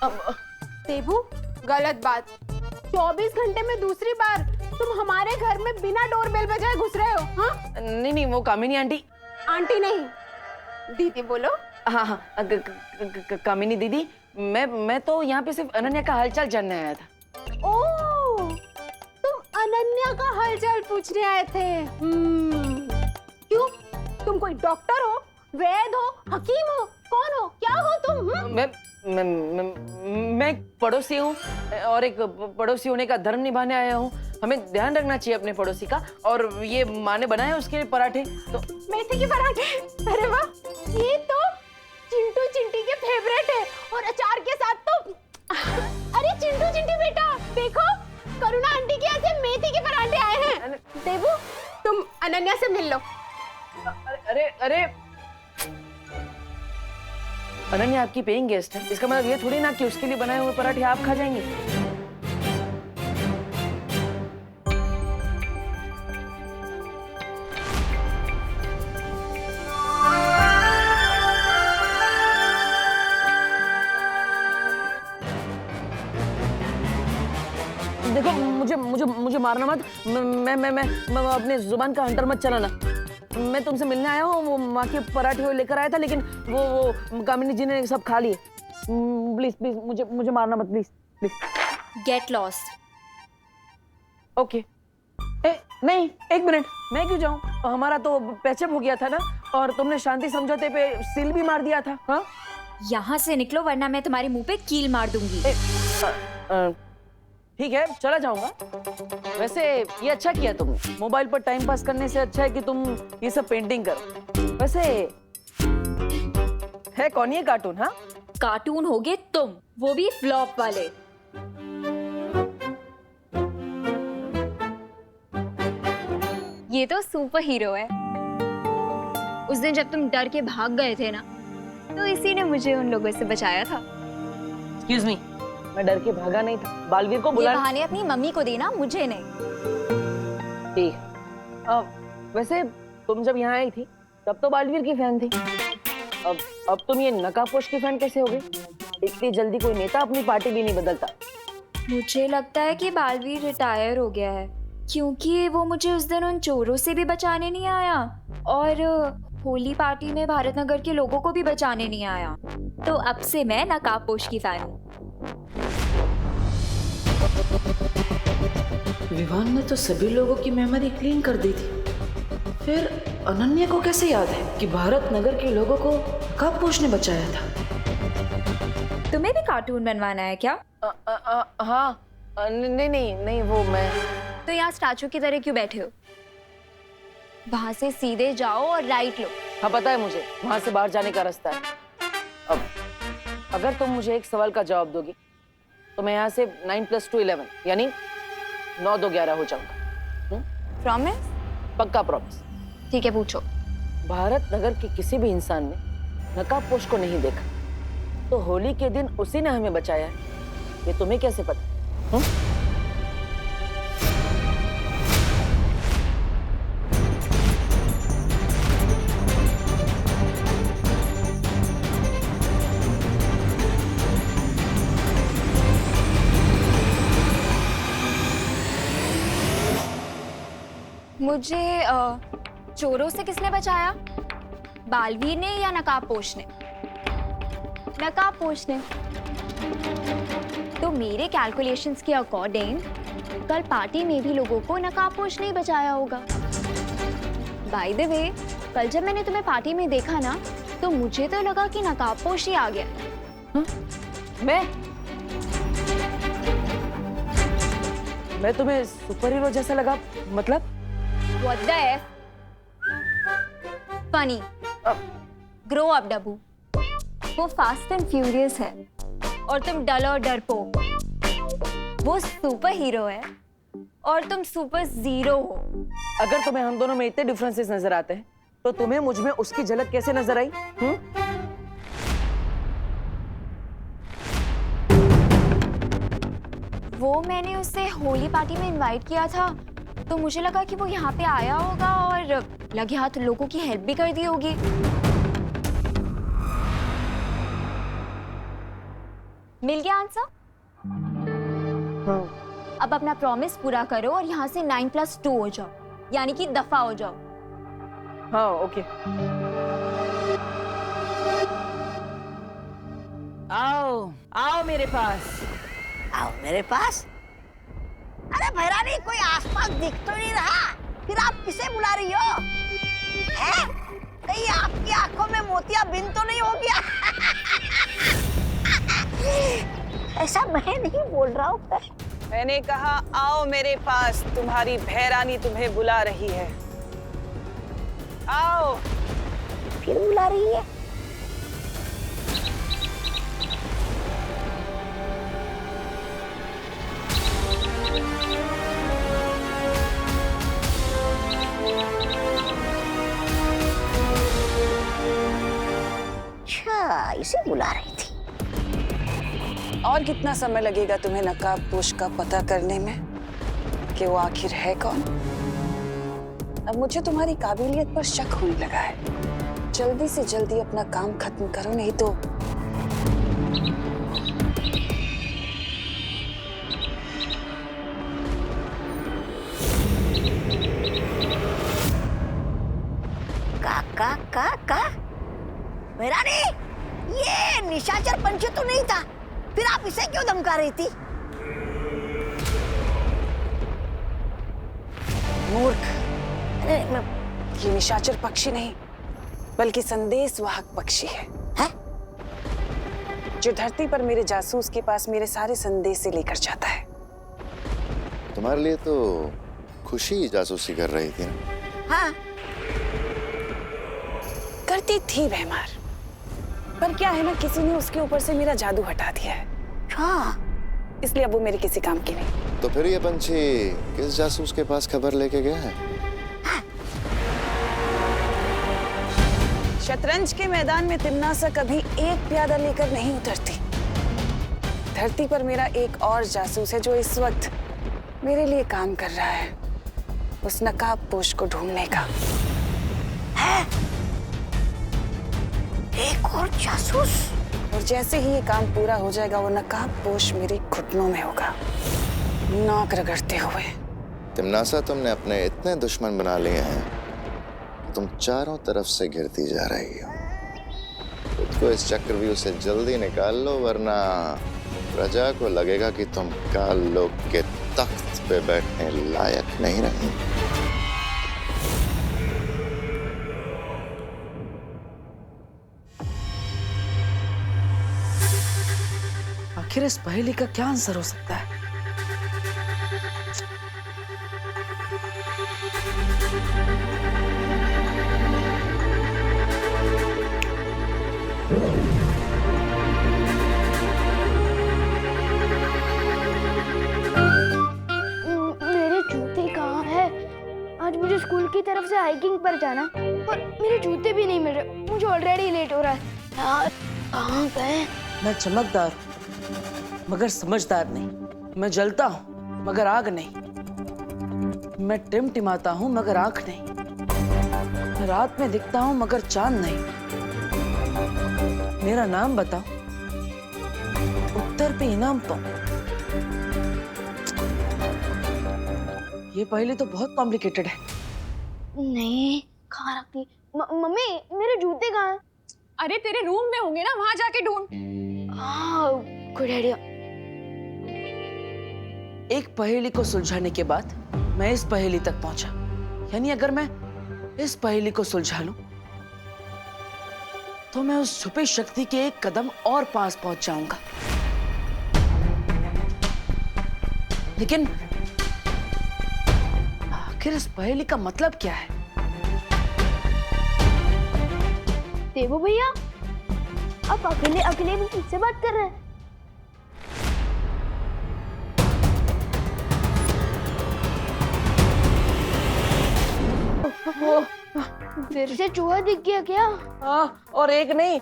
देबू, गलत बात। 24 घंटे में दूसरी बार तुम हमारे घर में बिना डोरबेल बजाए घुस रहे हो। हाँ? नहीं नहीं, वो कामिनी आंटी। आंटी नहीं, दीदी बोलो। हाँ हाँ, कामिनी दीदी, मैं तो यहाँ पे सिर्फ अनन्या का हालचाल जानने आया था। ओह, तुम अनन्या का हालचाल पूछने आए थे। क्यों? तुम कोई डॉक्टर हो, वैद हो, हकीम हो, कौन हो, क्या हो तुम? मैं एक पड़ोसी हूँ और एक पड़ोसी होने का धर्म निभाने आया हूँ। हमें ध्यान रखना चाहिए अपने पड़ोसी का। और ये माँ ने बनाया उसके लिए पराठे, तो मेथी के पराठे। अरे वाह, ये तो चिंटू चिंटी के फेवरेट है। और अचार के साथ तो अरे चिंटू चिंटी बेटा, देखो करुणा आंटी के यहाँ से मेथी के पराठे आए हैं। देबू, तुम अनन्या से मिल लो। अरे अरे, अनन्या आपकी पेइंग गेस्ट है, इसका मतलब ये थोड़ी ना कि उसके लिए बनाए हुए पराठे आप खा जाएंगे। देखो, मुझे मारना मत। मैं अपने जुबान का हंटर मत चलाना। मैं तुमसे मिलने आया हूँ, वो माँ के पराठे लेकर आया था, लेकिन वो कामिनी जी ने सब खा लिए। प्लीज प्लीज, मुझे मारना मत, please please. Get lost. Okay. नहीं, एक मिनट, मैं क्यों जाऊँ? हमारा तो पैचअप हो गया था ना, और तुमने शांति समझौते पे सील भी मार दिया था। हाँ, यहाँ से निकलो वरना मैं तुम्हारे मुंह पे कील मार दूंगी। ठीक है, चला जाऊंगा। वैसे ये अच्छा किया तुमने, मोबाइल पर टाइम पास करने से अच्छा है कि तुम ये सब पेंटिंग करो। वैसे है कौन ये कार्टून? हाँ, कार्टून होगे तुम, वो भी फ्लॉप वाले। ये तो सुपर हीरो है। उस दिन जब तुम डर के भाग गए थे ना, तो इसी ने मुझे उन लोगों से बचाया था। एक्सक्यूज मी, मैं डर के भागा नहीं था। बालवीर को बुला। ये बहाने अपनी मम्मी को देना, मुझे नहीं। ठीक। वैसे तुम जब यहाँ आई थी तब तो बालवीर की फैन थी। अब तुम ये नकाबपोश की फैन कैसे हो गई? इतनी जल्दी कोई नेता अपनी पार्टी भी नहीं बदलता। मुझे लगता है कि बालवीर रिटायर हो गया है, क्योंकि वो मुझे उस दिन उन चोरों से भी बचाने नहीं आया और होली पार्टी में भारत नगर के लोगों को भी बचाने नहीं आया। तो अब से मैं नकाबपोश की फैन हूँ। विवान ने तो सभी लोगों की मेमोरी क्लीन कर दी थी, फिर अनन्या को कैसे याद है कि भारत नगर के लोगों को नकाबपोश ने बचाया था? तुम्हें भी कार्टून बनवाना है क्या? हाँ, नहीं, वो मैं। तो यहाँ स्टैचू की तरह क्यों बैठे हो? वहां से सीधे जाओ और राइट लो। हाँ, पता है मुझे, वहां से बाहर जाने का रास्ता है। अब अगर तुम मुझे एक सवाल का जवाब दोगी तो मैं यहाँ से 9 + 2 11 यानी 9 2 11 हो जाऊंगा। प्रॉमिस? पक्का प्रॉमिस। ठीक है, पूछो। भारत नगर के किसी भी इंसान ने नकाबपोश को नहीं देखा, तो होली के दिन उसी ने हमें बचाया है। ये तुम्हें कैसे पता? मुझे चोरों से किसने बचाया? बालवीर ने या नकाबपोश ने? नकाबपोश ने। तो मेरे कैलकुलेशंस के अकॉर्डिंग कल पार्टी में भी लोगों को नकाबपोश नहीं बचाया होगा। बाय द वे, कल जब मैंने तुम्हें पार्टी में देखा ना, तो मुझे तो लगा कि नकाबपोश ही आ गया। मैं तुम्हें सुपर हीरो जैसा लगा? मतलब What the F? Funny. Grow up, डब्बू। वो फास्ट एंड फ्यूरियस है और तुम डल और डरपोक। वो सुपर हीरो है और तुम सुपर जीरो हो। अगर तुम्हें हम दोनों में इतने डिफरेंसेस नजर आते हैं, तो तुम्हें मुझ में उसकी झलक कैसे नजर आई? वो मैंने उसे होली पार्टी में इनवाइट किया था, तो मुझे लगा कि वो यहाँ पे आया होगा और लगे हाथ लोगों की हेल्प भी कर दी होगी। मिल गया आंसर? अब अपना प्रॉमिस पूरा करो और यहाँ से 9+2 हो जाओ, यानी कि दफा हो जाओ। हाँ ओके। आओ आओ मेरे पास। आओ मेरे पास। अरे भैरानी, कोई आसपास दिख तो नहीं रहा, फिर आप किसे बुला रही हो? हैं? कहीं आपकी आंखों में मोतियाबिंद तो नहीं हो गया? ऐसा मैं नहीं बोल रहा हूँ। मैंने कहा आओ मेरे पास, तुम्हारी भैरानी तुम्हें बुला रही है। आओ। फिर बुला रही है? अच्छा, इसे बुला रही थी। और कितना समय लगेगा तुम्हें नकाबपोश का पता करने में कि वो आखिर है कौन? अब मुझे तुम्हारी काबिलियत पर शक होने लगा है। जल्दी से जल्दी अपना काम खत्म करो, नहीं तो का भैरानी, ये निशाचर पंछी तो नहीं था, फिर आप इसे क्यों धमका रही थी? मूर्ख। ये निशाचर पक्षी नहीं बल्कि संदेशवाहक पक्षी है, जो धरती पर मेरे जासूस के पास मेरे सारे संदेश से लेकर जाता है। तुम्हारे लिए तो खुशी जासूसी कर रही थी ना? हाँ, करती थी भैमार, पर क्या है ना, किसी ने उसके ऊपर से मेरा जादू हटा दिया है, इसलिए अब वो मेरे किसी काम की नहीं। तो फिर ये पंछी किस जासूस के पास खबर लेके गया है? शतरंज के मैदान में तिम्नासा कभी एक प्यादा लेकर नहीं उतरती। धरती पर मेरा एक और जासूस है जो इस वक्त मेरे लिए काम कर रहा है, उस नकाबपोश को ढूंढने का। एक और जासूस? और जैसे ही ये काम पूरा हो जाएगा, वो नकाबपोश मेरे घुटनों में होगा, नाक रगड़ते हुए। तिम्नासा, तुमने अपने इतने दुश्मन बना लिए हैं, तुम चारों तरफ से घिरती जा रही हो। खुद को इस चक्रव्यूह से जल्दी निकाल लो, वरना प्रजा को लगेगा कि तुम काल लोक के तख्त पे बैठने लायक नहीं रही। आखिर इस पहेली का क्या आंसर हो सकता है? मेरे जूते कहाँ हैं? आज मुझे स्कूल की तरफ से हाइकिंग पर जाना, और मेरे जूते भी नहीं मिल रहे। मुझे ऑलरेडी लेट हो रहा है यार। कहाँ गए? मैं चमकदार हूँ मगर समझदार नहीं। मैं जलता हूँ मगर आग नहीं। मैं टिमटिमाता हूँ मगर आंख नहीं। मैं रात में दिखता हूँ मगर चांद नहीं। मेरा नाम बताओ, उत्तर पे इनाम पाऊं। ये पहेली तो बहुत कॉम्प्लिकेटेड है। नहीं, कहाँ रखती? मम्मी, मेरे जूते कहाँ हैं? अरे तेरे रूम में होंगे ना, वहां जाके ढूंढ। Good idea. एक पहेली को सुलझाने के बाद मैं इस पहेली तक पहुंचा, यानी अगर मैं इस पहेली को सुलझा लूं तो मैं उस छुपी शक्ति के एक कदम और पास पहुंच जाऊंगा। लेकिन आखिर इस पहेली का मतलब क्या है? देवू भैया, आप अकेले अकेले भी किससे बात कर रहे हैं? फिर से चूहा दिख गया क्या? हाँ, और एक नहीं,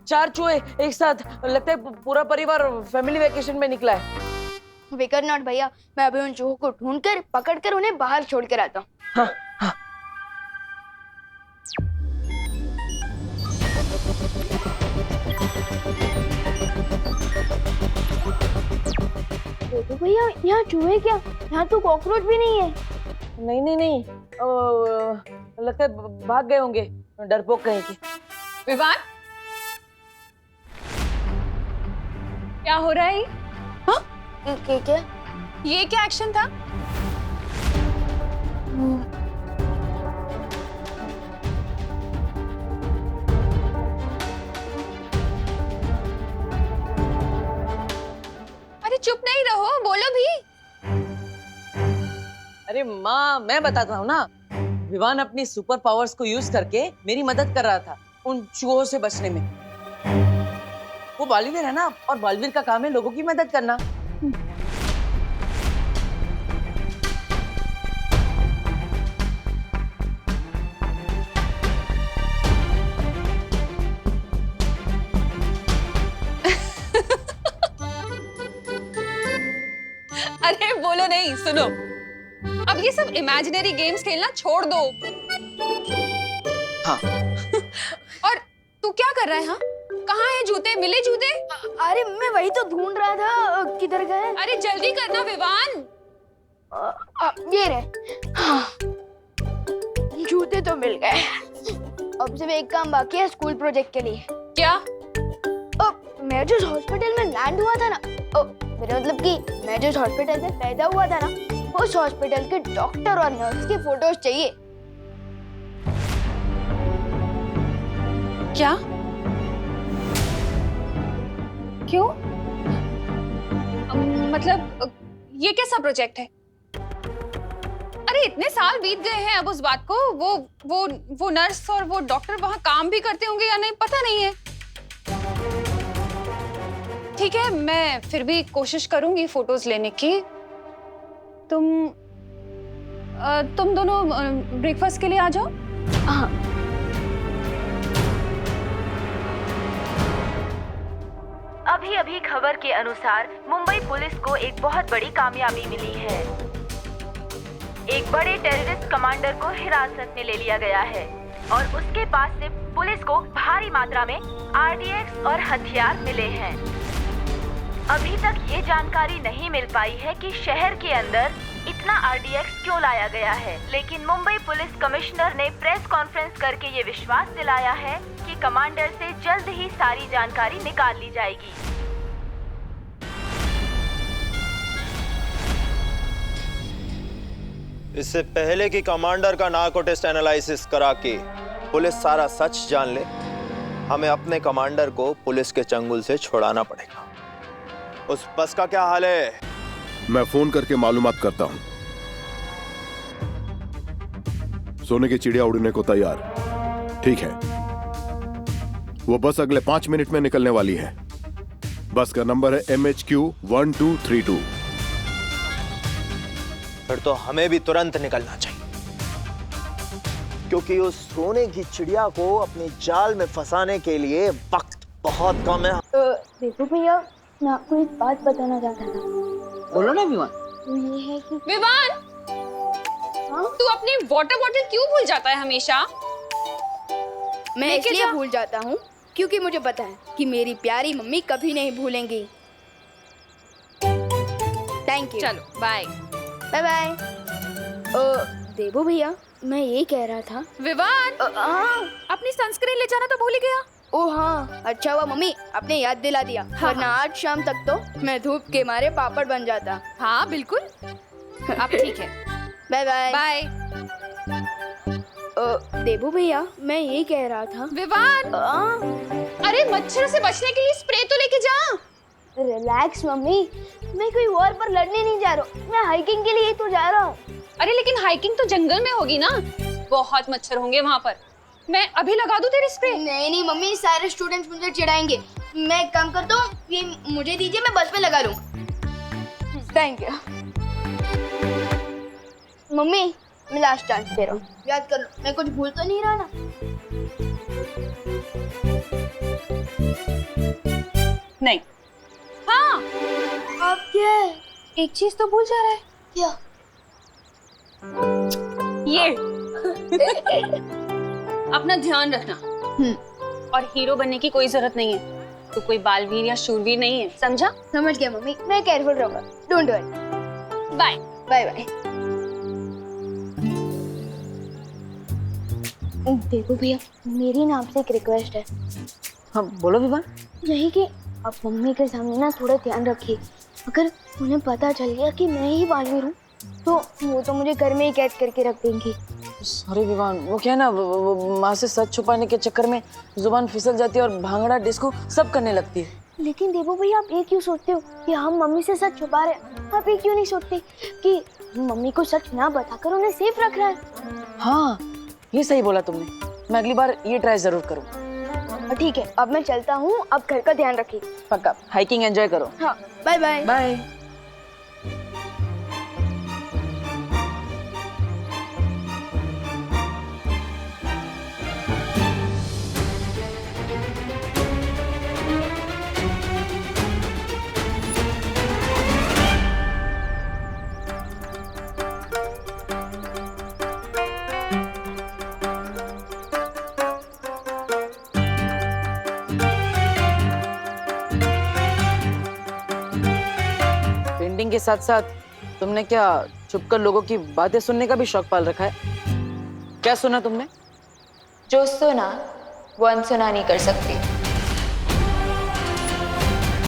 चार चूहे एक साथ। लगता है पूरा परिवार फैमिली वेकेशन में निकला है। विकर नॉट भैया, मैं अभी उन चूहों को ढूंढकर पकड़कर उन्हें बाहर छोड़ कर आता हूँ। हाँ, हाँ। भैया यहाँ चूहे क्या, यहाँ तो कॉकरोच भी नहीं है। नहीं नहीं नहीं, लगता है भाग गए होंगे, डरपोक कहीं के। विवान, क्या हो रहा है ये? क्या? ये क्या एक्शन था? अरे चुप नहीं रहो, बोलो भी। अरे माँ, मैं बताता हूँ ना, विवान अपनी सुपर पावर्स को यूज करके मेरी मदद कर रहा था उन चूहों से बचने में। वो बालवीर है ना, और बालवीर का काम है लोगों की मदद करना। अरे बोलो नहीं, सुनो, अब ये सब इमेजिनरी गेम्स खेलना छोड़ दो। हाँ। और तू क्या कर रहा है? हाँ, कहाँ है जूते? मिले जूते? अरे मैं वही तो ढूंढ रहा था, किधर गए? अरे जल्दी करना विवान। ये रहे। हाँ, जूते तो मिल गए। अब सिर्फ एक काम बाकी है स्कूल प्रोजेक्ट के लिए। क्या? मैं जिस हॉस्पिटल में लैंड हुआ था ना, मेरा मतलब कि मैं जिस हॉस्पिटल में पैदा हुआ था ना, उस हॉस्पिटल के डॉक्टर और नर्स की फोटोज चाहिए। क्या? क्यों? मतलब ये कैसा प्रोजेक्ट है? अरे इतने साल बीत गए हैं अब उस बात को। वो नर्स और वो डॉक्टर वहां काम भी करते होंगे या नहीं पता नहीं है। ठीक है, मैं फिर भी कोशिश करूंगी फोटोज लेने की। तुम दोनों ब्रेकफास्ट के लिए आ जाओ। हाँ। अभी खबर के अनुसार मुंबई पुलिस को एक बहुत बड़ी कामयाबी मिली है। एक बड़े टेररिस्ट कमांडर को हिरासत में ले लिया गया है और उसके पास से पुलिस को भारी मात्रा में आरडीएक्स और हथियार मिले हैं। अभी तक ये जानकारी नहीं मिल पाई है कि शहर के अंदर इतना आरडीएक्स क्यों लाया गया है, लेकिन मुंबई पुलिस कमिश्नर ने प्रेस कॉन्फ्रेंस करके ये विश्वास दिलाया है कि कमांडर से जल्द ही सारी जानकारी निकाल ली जाएगी। इससे पहले कि कमांडर का नार्को टेस्ट एनालिसिस करा के पुलिस सारा सच जान ले, हमें अपने कमांडर को पुलिस के चंगुल से छुड़ाना पड़ेगा। उस बस का क्या हाल है? मैं फोन करके मालूमात करता हूं। सोने की चिड़िया उड़ने को तैयार। ठीक है, वो बस अगले 5 मिनट में निकलने वाली है। बस का नंबर है MHQ 1232। फिर तो हमें भी तुरंत निकलना चाहिए, क्योंकि उस सोने की चिड़िया को अपने जाल में फंसाने के लिए वक्त बहुत कम है। देखो भैया, मैं आपको एक बात बताना चाहता था। बोलो ना विवान। वो ये है कि विवान, हाँ? तू अपनी वाटर बॉटल क्यों भूल जाता है हमेशा? मैं लेके इसलिए जा। भूल जाता हूँ क्योंकि मुझे पता है कि मेरी प्यारी मम्मी कभी नहीं भूलेंगी। Thank you. चलो बाय। Bye bye. देवू भैया, मैं ये कह रहा था। विवान, हाँ। अपनी सनस्क्रीन ले जाना तो भूल ही गया। ओ हाँ, अच्छा हुआ मम्मी आपने याद दिला दिया, वरना आज शाम तक तो मैं धूप के मारे पापड़ बन जाता। हाँ बिल्कुल, अब ठीक है। Bye bye. बाय। देवू भैया, मैं ये कह रहा था। विवान, अरे मच्छर से बचने के लिए स्प्रे तो लेके जा। रिलैक्स मम्मी, मैं कोई वॉर पर लड़ने नहीं जा रहा हूँ, मैं हाइकिंग के लिए तो जा रहा हूँ। अरे लेकिन हाइकिंग तो जंगल में होगी ना, बहुत मच्छर होंगे वहाँ पर। मैं अभी लगा दूं तेरे स्प्रे? नहीं नहीं मम्मी, सारे स्टूडेंट्स मुझे चिढ़ाएंगे। मैं एक काम करता हूँ, ये मुझे दीजिए, मैं बस में लगा लूँगा। थैंक यू मम्मी, मैं लास्ट चांस दे रहा हूँ, याद कर लो, मैं कुछ भूल तो नहीं रहा ना? नहीं। हाँ, अब क्या है? एक चीज तो भूल जा रहा है। क्या? ये अपना ध्यान रखना, और हीरो बनने की कोई जरूरत नहीं है। तू कोई बालवीर या शूरवीर नहीं है, समझा? समझ गया मम्मी, मैं केयरफुल रहूंगा। Don't worry. Bye bye bye. देखो भैया, मेरी ना आपसे एक रिक्वेस्ट है। हाँ बोलो विवान। यही कि आप मम्मी के सामने ना थोड़ा ध्यान रखिए। अगर उन्हें पता चल गया कि मैं ही बालवीर हूँ तो वो तो मुझे घर में ही कैद करके रख देंगी। सॉरी विवान, वो क्या है ना, वो माँ से सच छुपाने के चक्कर में जुबान फिसल जाती है और भांगड़ा डिस्को सब करने लगती है। लेकिन देवो भैया, आप ये क्यों सोचते हो कि हम मम्मी से सच छुपा रहे हैं? आप ये क्यों नहीं सोचते कि मम्मी को सच ना बताकर उन्हें सेफ रख रहा है? हाँ ये सही बोला तुमने, मैं अगली बार ये ट्राई जरूर करूँ। ठीक है, अब मैं चलता हूँ। अब घर का ध्यान रखिए। पक्का, हाइकिंग एंजॉय करो। हाँ, बाय बाय। बाय। पेंटिंग के साथ साथ तुमने क्या छुपकर लोगों की बातें सुनने का भी शौक पाल रखा है? क्या सुना तुमने? जो सुना वो अनसुना नहीं कर सकती।